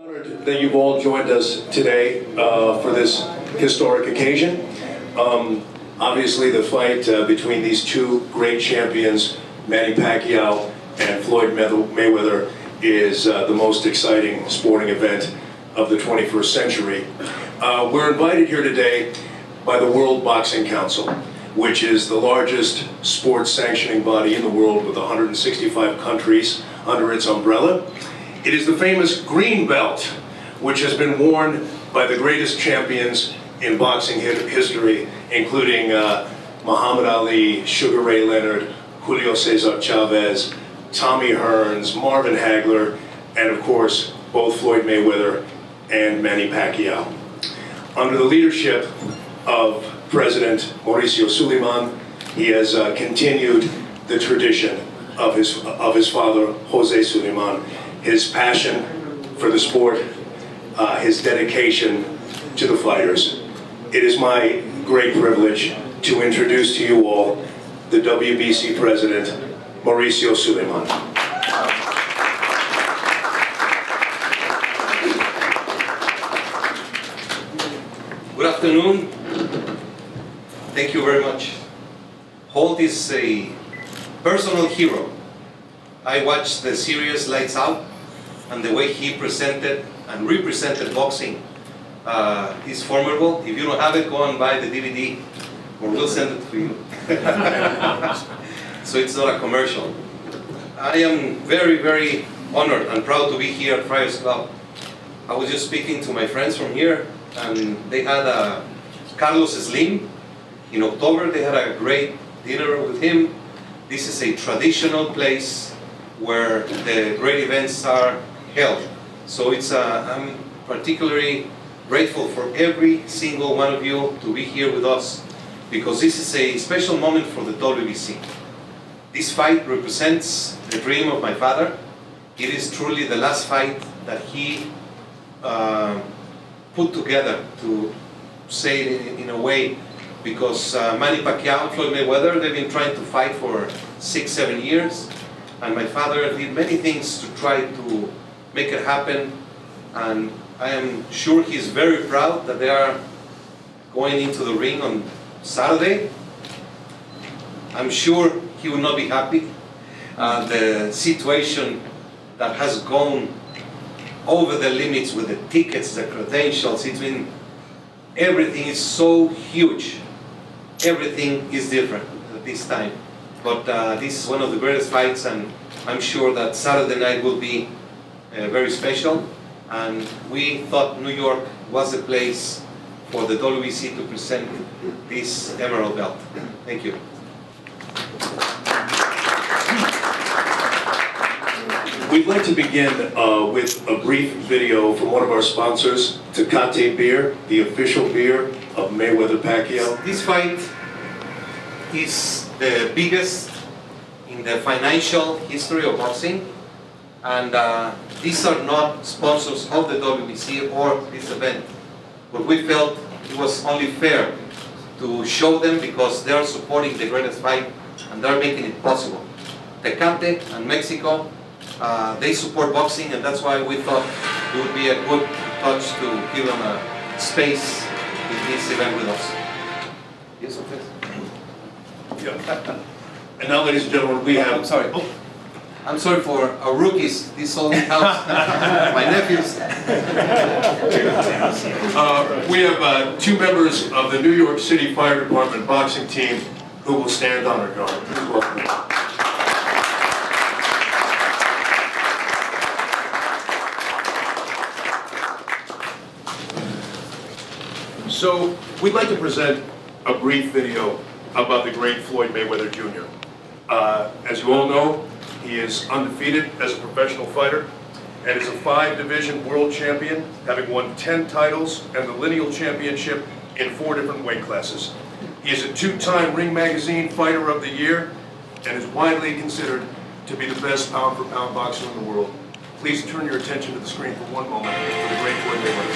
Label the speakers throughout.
Speaker 1: Honored that you've all joined us today for this historic occasion. Obviously, the fight between these two great champions, Manny Pacquiao and Floyd Mayweather, is the most exciting sporting event of the 21st century. We're invited here today by the World Boxing Council, which is the largest sports sanctioning body in the world with 165 countries under its umbrella. It is the famous green belt, which has been worn by the greatest champions in boxing history, including Muhammad Ali, Sugar Ray Leonard, Julio Cesar Chavez, Tommy Hearns, Marvin Hagler, and of course, both Floyd Mayweather and Manny Pacquiao. Under the leadership of President Mauricio Suleiman, he has continued the tradition of his father, Jose Suleiman, his passion for the sport, his dedication to the fighters. It is my great privilege to introduce to you all the WBC President, Mauricio Suleiman.
Speaker 2: Good afternoon. Thank you very much. Holt is a personal hero. I watched the series Lights Out, and the way he presented and represented boxing is formidable. If you don't have it, go and buy the DVD, or we'll send it to you. So it's not a commercial. I am very, very honored and proud to be here at Friar's Club. I was just speaking to my friends from here, and they had Carlos Slim in October. They had a great dinner with him. This is a traditional place where the great events are held. So I'm particularly grateful for every single one of you to be here with us, because this is a special moment for the WBC. This fight represents the dream of my father. It is truly the last fight that he put together, to say it in a way, because Manny Pacquiao and Floyd Mayweather, they've been trying to fight for 6-7 years, and my father did many things to try to make it happen, and I am sure he's very proud that they are going into the ring on Saturday. I'm sure he will not be happy. The situation that has gone over the limits with the tickets, the credentials, everything is so huge. Everything is different at this time. But this is one of the greatest fights, and I'm sure that Saturday night will be very special. And we thought New York was the place for the WBC to present this Emerald Belt. Thank you.
Speaker 1: We'd like to begin with a brief video from one of our sponsors, Tecate Beer, the official beer of Mayweather Pacquiao.
Speaker 2: This fight is the biggest in the financial history of boxing, and these are not sponsors of the WBC or this event, but we felt it was only fair to show them, because they are supporting the greatest fight and they're making it possible. Tecate and Mexico, they support boxing, and that's why we thought it would be a good touch to give them a space in this event with us. Yes, okay.
Speaker 1: Yeah. And now, ladies and gentlemen, we have...
Speaker 2: I'm sorry. Oh. I'm sorry for our rookies. This only helps my nephews.
Speaker 1: We have two members of the New York City Fire Department boxing team who will stand on our guard. Please welcome them. So, we'd like to present a brief video about the great Floyd Mayweather Jr. As you all know, he is undefeated as a professional fighter and is a 5-division world champion, having won 10 titles and the lineal championship in 4 different weight classes. He is a 2-time Ring Magazine Fighter of the Year and is widely considered to be the best pound-for-pound boxer in the world. Please turn your attention to the screen for one moment for the great Floyd Mayweather.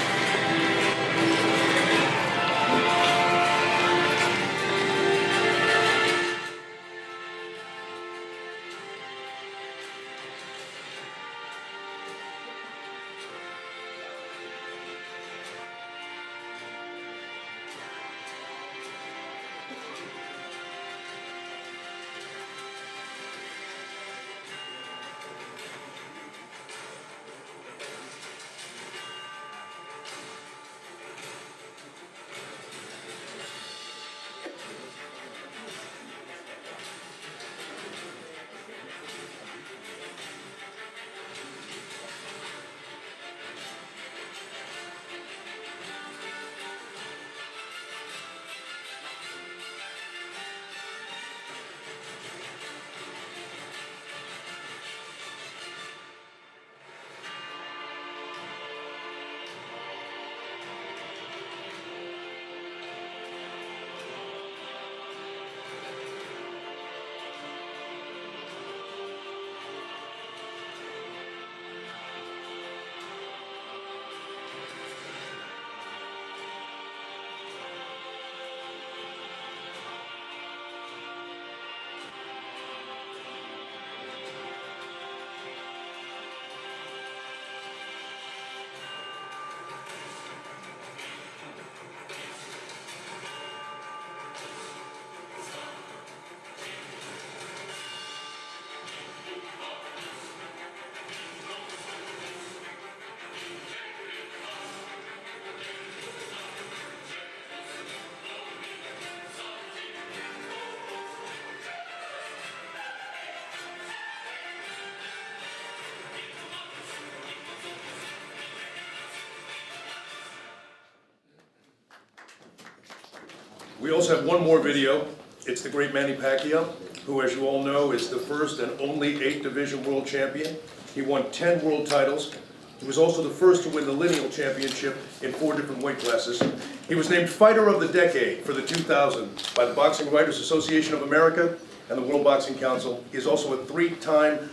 Speaker 1: We also have one more video. It's the great Manny Pacquiao, who, as you all know, is the first and only 8-division world champion. He won 10 world titles. He was also the first to win the lineal championship in 4 different weight classes. He was named Fighter of the Decade for the 2000 by the Boxing Writers Association of America and the World Boxing Council. He is also a 3-time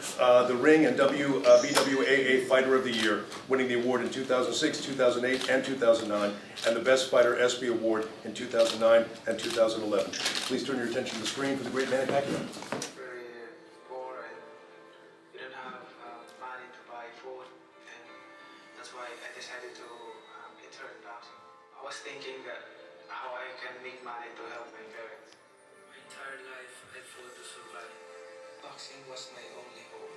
Speaker 1: The Ring and BWAA Fighter of the Year, winning the award in 2006, 2008, and 2009, and the Best Fighter ESPY Award in 2009 and 2011. Please turn your attention to the screen for the great Manny Pacquiao.
Speaker 3: Very poor and we don't have money to buy food, and that's why I decided to enter in boxing. I was thinking how I can make money to help my parents. My entire life I fought to survive. Boxing was my only hope.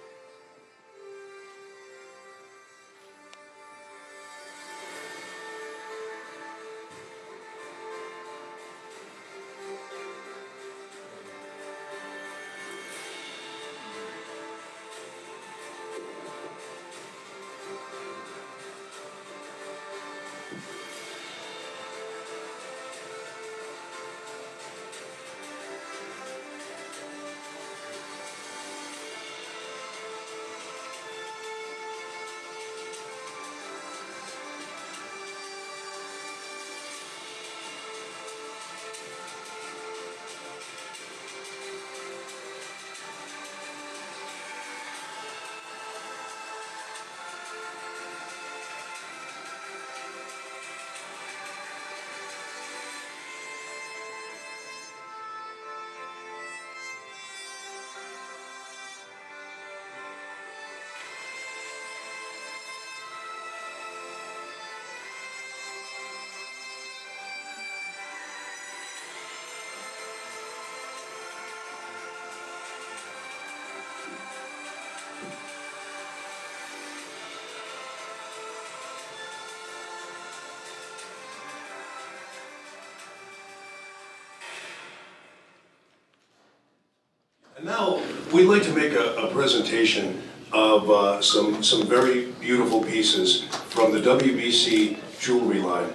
Speaker 1: And now, we'd like to make a presentation of some very beautiful pieces from the WBC jewelry line,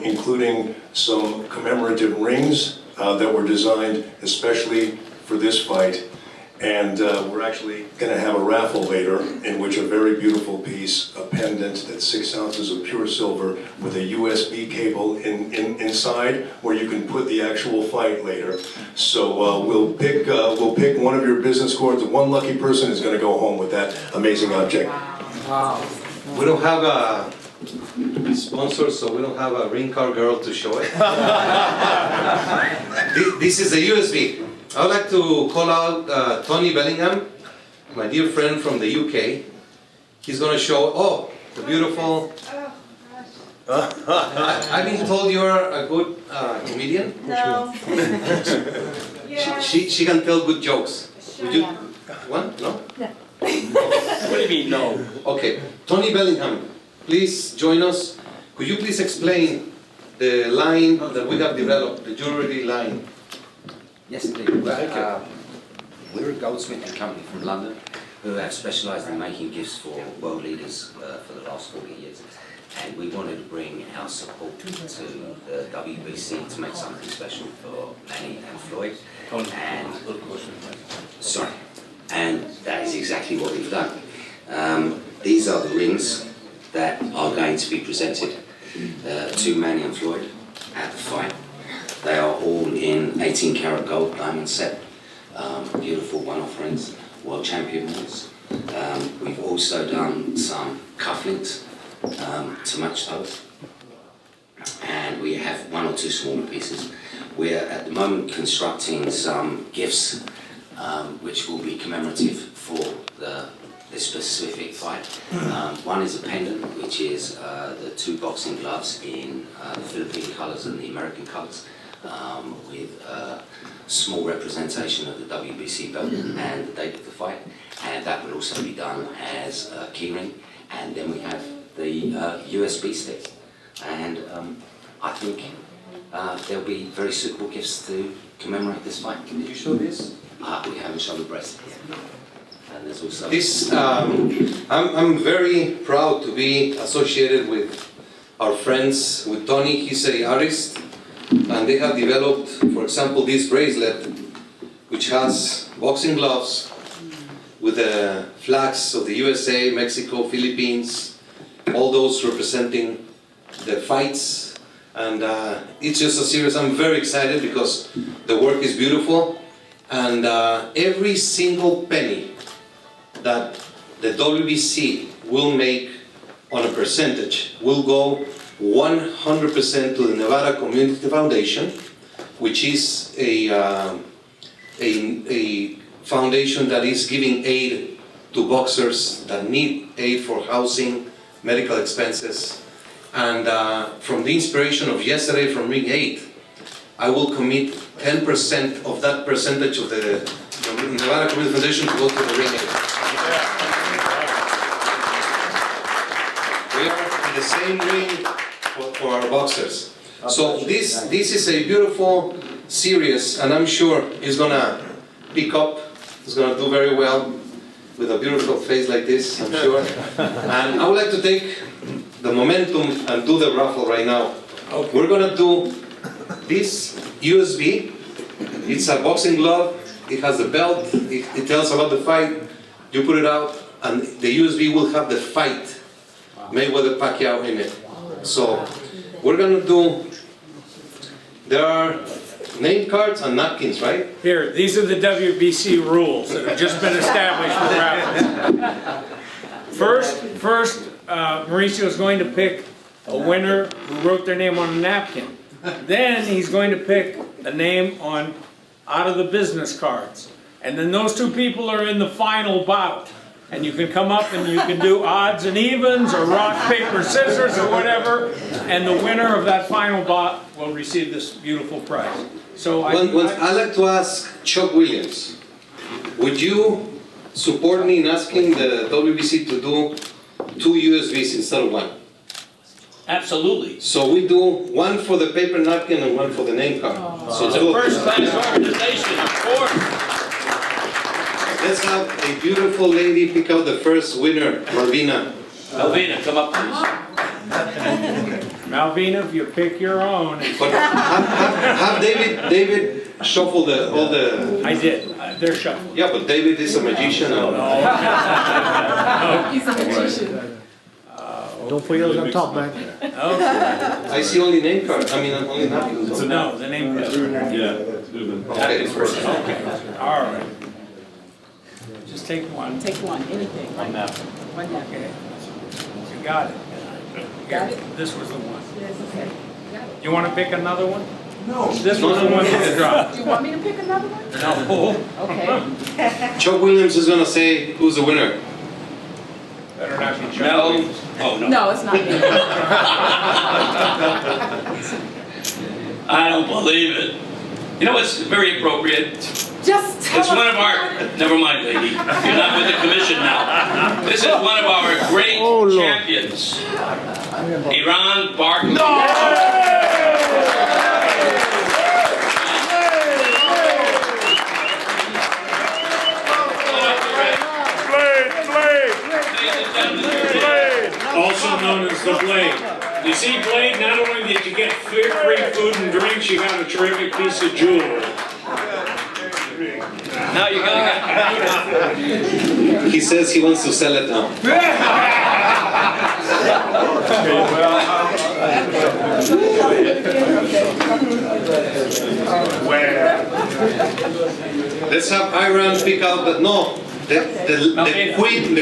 Speaker 1: including some commemorative rings that were designed especially for this fight. And we're actually going to have a raffle later in which a very beautiful piece, a pendant that's 6 ounces of pure silver with a USB cable inside where you can put the actual fight later. So we'll pick one of your business cards. One lucky person is going to go home with that amazing object.
Speaker 2: Wow. We don't have a sponsor, so we don't have a ring car girl to show it. This is a USB. I would like to call out Tony Bellingham, my dear friend from the UK. He's going to show, the beautiful... I've been told you're a good comedian.
Speaker 4: No.
Speaker 2: She can tell good jokes. Would you? One? No?
Speaker 4: No.
Speaker 2: What do you mean, no? Okay. Tony Bellingham, please join us. Could you please explain the line that we have developed, the jewelry line?
Speaker 5: Yes, indeed. We're a goldsmith and company from London who have specialised in making gifts for world leaders for the last 40 years. And we wanted to bring our support to the WBC to make something special for Manny and Floyd. And that is exactly what we've done. These are the rings that are going to be presented to Manny and Floyd at the fight. They are all in 18 karat gold diamond set, beautiful one-off rings, world champion rings. We've also done some cufflinks to match those, and we have 1 or 2 smaller pieces. We're at the moment constructing some gifts which will be commemorative for this specific fight. One is a pendant, which is the 2 boxing gloves in the Philippine colours and the American colours, with a small representation of the WBC belt and the date of the fight, and that will also be done as a keyring. And then we have the USB stick, and I think there'll be very suitable gifts to commemorate this fight.
Speaker 2: Did you show this?
Speaker 5: We haven't shown the breast yet. And there's also
Speaker 2: This, I'm very proud to be associated with our friends, with Tony. He's an artist, and they have developed, for example, this bracelet, which has boxing gloves with the flags of the USA, Mexico, Philippines, all those representing the fights. And it's just a series. I'm very excited because the work is beautiful, and every single penny that the WBC will make on a percentage will go 100% to the Nevada Community Foundation, which is a foundation that is giving aid to boxers that need aid for housing, medical expenses. And from the inspiration of yesterday from Ring 8, I will commit 10% of that percentage of the Nevada Community Foundation to go to the Ring 8. We are in the same ring for our boxers. So this is a beautiful series, and I'm sure it's gonna pick up. It's gonna do very well with a beautiful face like this, I'm sure. And I would like to take the momentum and do the raffle right now. Okay. We're gonna do this USB. It's a boxing glove. It has the belt. It tells about the fight. You put it out, and the USB will have the fight Mayweather Pacquiao in it. So we're gonna do. There are name cards and napkins, right?
Speaker 4: Here, these are the WBC rules that have just been established for raffles. First, Mauricio is going to pick a winner who wrote their name on a napkin. Then he's going to pick a name out of the business cards. And then those two people are in the final bout. And you can come up and you can do odds and evens or rock, paper, scissors or whatever. And the winner of that final bout will receive this beautiful prize. So
Speaker 2: I'd like to ask Chuck Williams, would you support me in asking the WBC to do 2 USBs instead of 1?
Speaker 6: Absolutely.
Speaker 2: So we do 1 for the paper napkin and 1 for the name card. So
Speaker 6: It's a first-class organization, of course.
Speaker 2: Let's have a beautiful lady pick out the first winner, Malvina.
Speaker 6: Malvina, come up, please.
Speaker 4: Malvina, if you pick your own.
Speaker 2: But have David shuffle all the...
Speaker 4: I did. They're shuffled.
Speaker 2: Yeah, but David is a magician.
Speaker 7: He's a magician.
Speaker 8: Don't put yours on top, man.
Speaker 4: Okay.
Speaker 2: I see only name cards. I mean, only napkins.
Speaker 4: No, the name card.
Speaker 2: Okay, first.
Speaker 4: Okay. All right. Just take one.
Speaker 7: Take one, anything.
Speaker 4: One napkin.
Speaker 7: One napkin.
Speaker 4: Okay. You got it.
Speaker 7: Got it?
Speaker 4: This was the one.
Speaker 7: Yes, okay. Got it.
Speaker 4: You want to pick another one? No. This was the one that dropped.
Speaker 7: Do you want me to pick another one?
Speaker 4: No.
Speaker 7: Okay.
Speaker 2: Chuck Williams is going to say who's the winner.
Speaker 4: Better not be Chuck.
Speaker 6: No. Oh, no.
Speaker 7: No, it's not me.
Speaker 6: I don't believe it. You know what's very appropriate?
Speaker 7: Just tell
Speaker 6: It's
Speaker 7: us.
Speaker 6: one of our, never mind, lady. You're not with the commission now. This is one of our great champions. Iran Barkley.
Speaker 4: Also known as the Blade. You see, Blade, not only did you get free food and drinks, you got a terrific piece of jewelry.
Speaker 6: Now you're gonna get...
Speaker 2: He says he wants to sell it now. Let's have Iran pick out the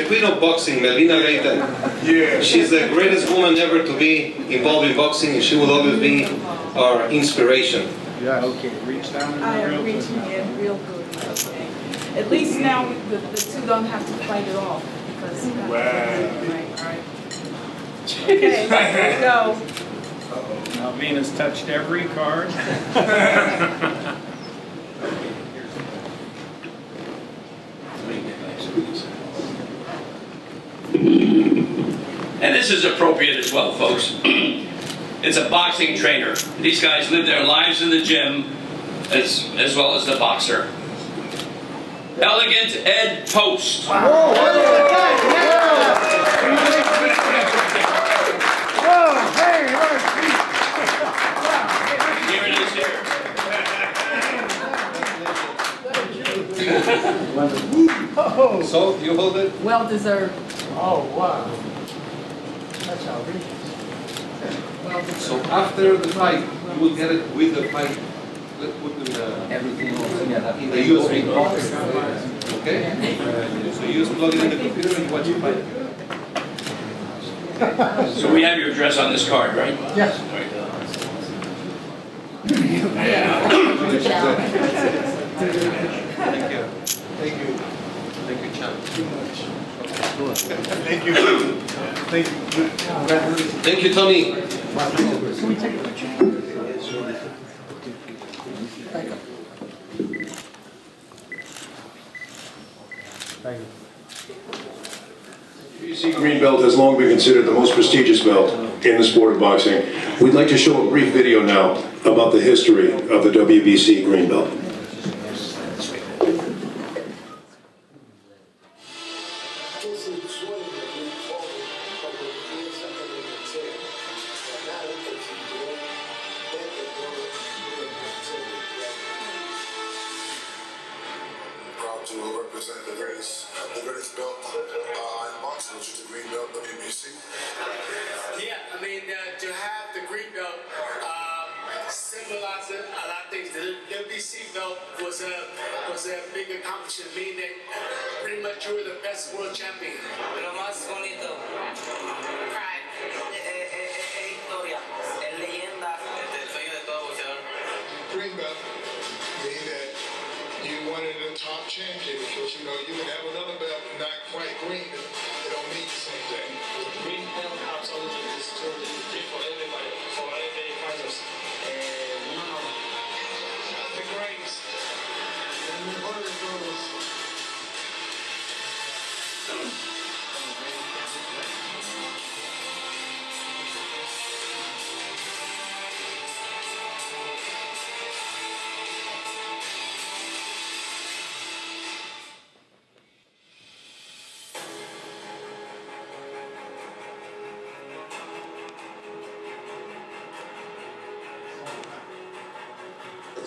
Speaker 2: queen of boxing, Melvina Leighton. Yeah. She's the greatest woman ever to be involved in boxing, and she will always be our inspiration.
Speaker 8: Yeah.
Speaker 4: Okay, reach down.
Speaker 7: I am reaching in real good. Okay. At least now the two don't have to fight it off. Because right, all right. Okay, here we go.
Speaker 4: Malvina's touched every card.
Speaker 6: And this is appropriate as well, folks. It's a boxing trainer. These guys live their lives in the gym as well as the boxer. Elegant Ed Post.
Speaker 8: Whoa,
Speaker 6: Here it is
Speaker 2: You hold it.
Speaker 7: Well deserved.
Speaker 8: Oh, wow. That's outrageous.
Speaker 7: Well deserved.
Speaker 2: So after the fight, you will get it with the fight. Let's put in the USB box. Okay? So you just plug it in the computer and you watch the fight.
Speaker 6: So we have your address on this card, right?
Speaker 8: Yes.
Speaker 7: Good job.
Speaker 2: Thank you. Thank you. Thank you, champ.
Speaker 8: Thank you. Thank you. Congratulations.
Speaker 2: Thank you, Tony.
Speaker 8: Can we take a picture? Thank you. Thank you.
Speaker 1: WBC Green Belt has long been considered the most prestigious belt in the sport of boxing. We'd like to show a brief video now about the history of the WBC Green Belt.
Speaker 9: Proud to represent the greatest belt in boxing, which is the Green Belt WBC.
Speaker 10: Yeah, I mean, to have the green belt symbolizes a lot of things. The WBC belt was a big accomplishment, meaning that pretty much you were the best world champion.
Speaker 11: Lo más bonito, pride, historia, es leyenda, el sueño de todo boxeador.
Speaker 9: Green Belt mean that you one of the top champions, because you know you can have another belt not quite green, it don't mean the same thing.
Speaker 10: Green belt absolutely is totally different for everybody, for every fighters. The greatest. And the word goes.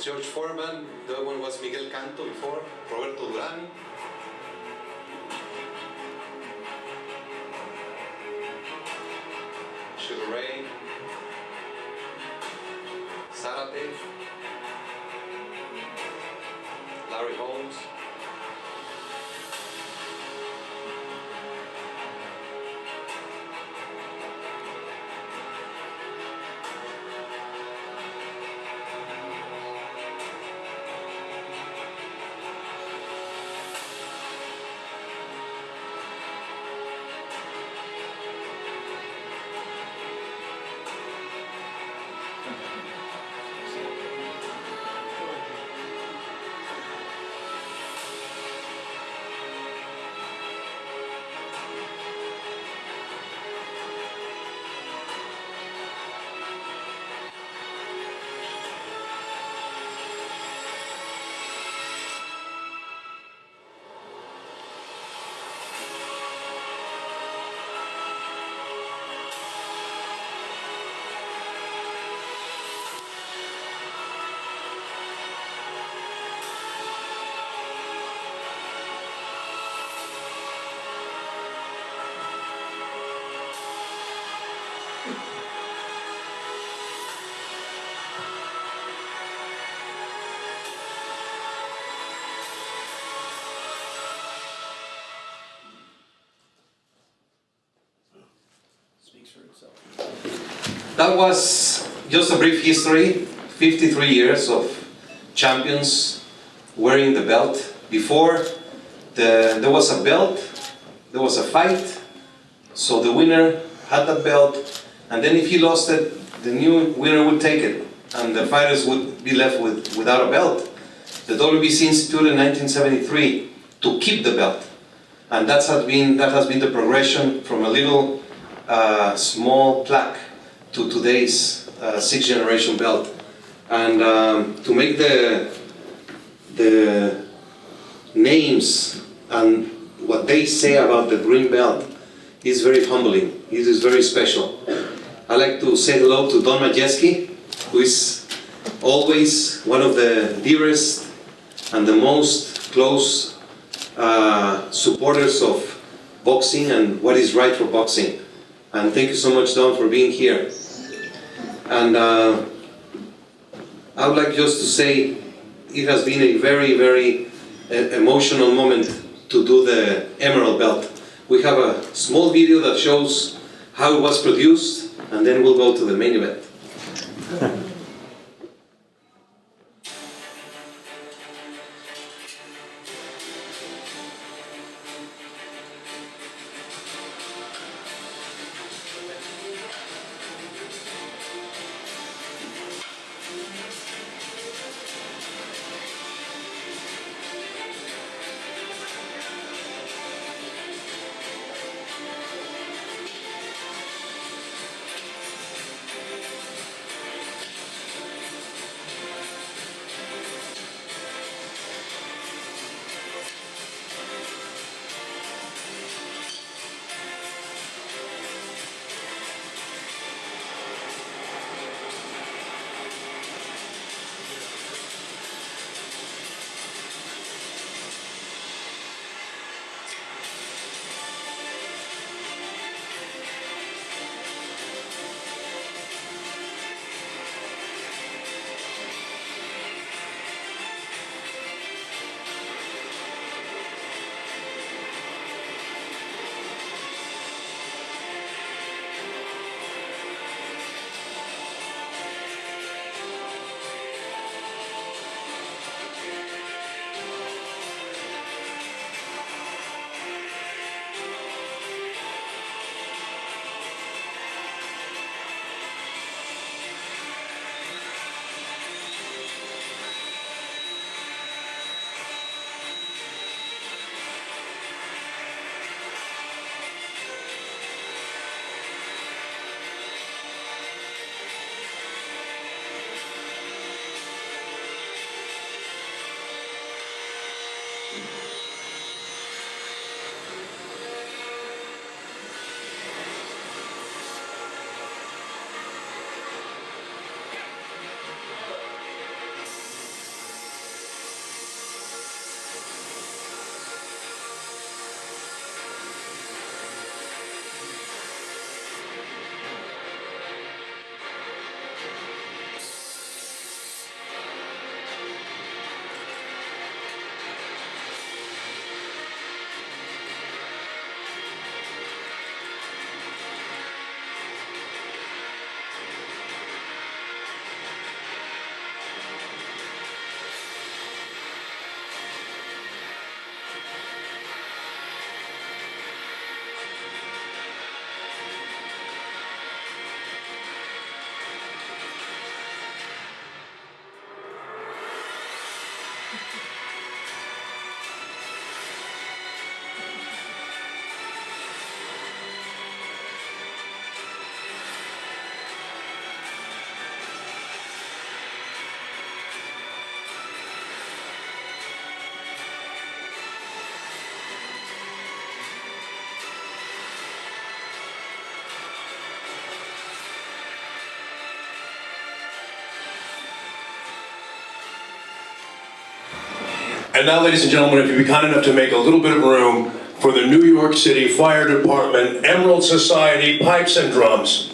Speaker 2: George Foreman, the other one was Miguel Canto before, Roberto Duran. Sugar Ray, Zarate, Larry Holmes. That was just a brief history, 53 years of champions wearing the belt. Before, there was a belt, there was a fight, so the winner had that belt, and then if he lost it, the new winner would take it, and the fighters would be left without a belt. The WBC instituted in 1973 to keep the belt, and that has been the progression from a little small plaque to today's sixth generation belt. And to make the names and what they say about the green belt is very humbling. It is very special. I'd like to say hello to Don Majeski, who is always one of the dearest and the most close supporters of boxing and what is right for boxing. And thank you so much, Don, for being here. And I would like just to say it has been a very, very emotional moment to do the Emerald Belt. We have a small video that shows how it was produced, and then we'll go to the main event.
Speaker 1: And now, ladies and gentlemen, if you'd be kind enough to make a little bit of room for the New York City Fire Department Emerald Society Pipes and Drums.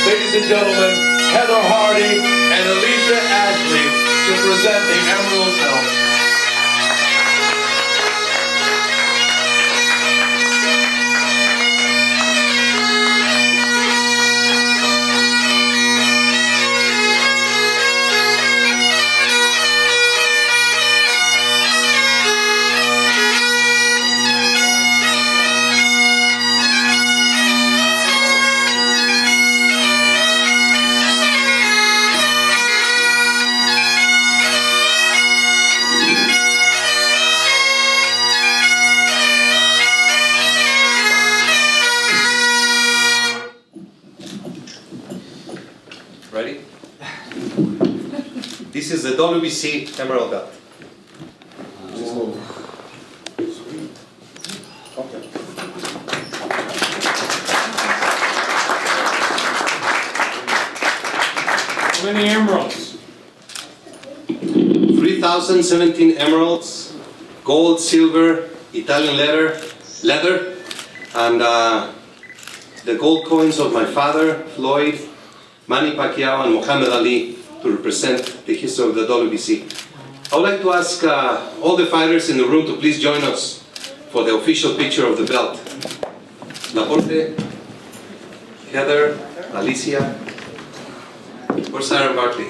Speaker 1: Ladies and gentlemen, Heather Hardy and Alicia Ashley to present the Emerald Belt.
Speaker 2: Ready? This is the WBC Emerald Belt.
Speaker 4: How many emeralds?
Speaker 2: 3,017 emeralds, gold, silver, Italian leather, and the gold coins of my father, Floyd, Manny Pacquiao, and Muhammad Ali to represent the history of the WBC. I would like to ask all the fighters in the room to please join us for the official picture of the belt. Laporte, Heather, Alicia, where's Aaron Barkley?